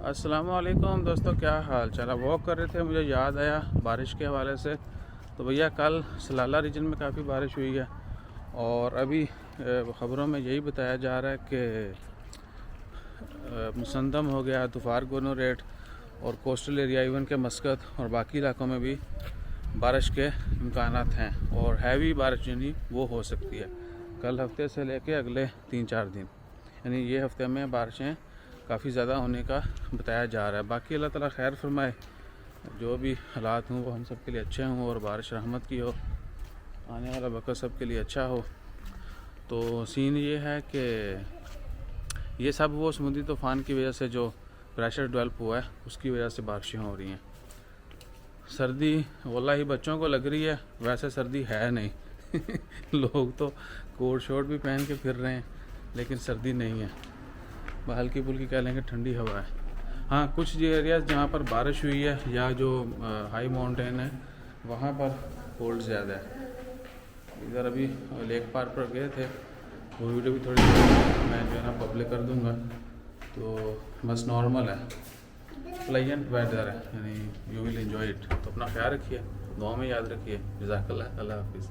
अस्सलाम वालेकुम दोस्तों, क्या हाल चाल। वॉक कर रहे थे, मुझे याद आया बारिश के हवाले से। तो भैया कल सलाला रीजन में काफ़ी बारिश हुई है और अभी ख़बरों में यही बताया जा रहा है कि मुसंदम हो गया, तुफार गोनोरेट और कोस्टल एरिया इवन के मस्कत और बाकी इलाकों में भी बारिश के इम्कानात हैं और हैवी बारिश यानी वो हो सकती है कल हफ्ते से लेके अगले 3-4 दिन, यानी ये हफ्ते में बारिशें काफ़ी ज़्यादा होने का बताया जा रहा है। बाकी अल्लाह ताला खैर फरमाए, जो भी हालात हों वो हम सब के लिए अच्छे हों और बारिश रहमत की हो, आने वाला वक्त सब के लिए अच्छा हो। तो सीन ये है कि ये सब वो समुद्री तूफ़ान की वजह से जो प्रेशर डेवलप हुआ है उसकी वजह से बारिशें हो रही हैं। सर्दी वल्लाही बच्चों को लग रही है, वैसे सर्दी है नहीं लोग तो कोट शोट भी पहन के फिर रहे हैं, लेकिन सर्दी नहीं है, हल्की फुल्की कह लेंगे ठंडी हवा है। हाँ, कुछ एरियाज़ जहाँ पर बारिश हुई है या जो हाई माउंटेन है वहाँ पर कोल्ड ज़्यादा है। इधर अभी लेक पार्क पर गए थे, वो वीडियो भी थोड़ी मैं जो है ना पब्लिक कर दूँगा। तो बस नॉर्मल है, प्लेजेंट वेदर है, यानी यू विल एंजॉय इट। तो अपना ख्याल रखिए, दुआ में याद रखिए। जज़ाकल्लाह, अल्लाह हाफिज़।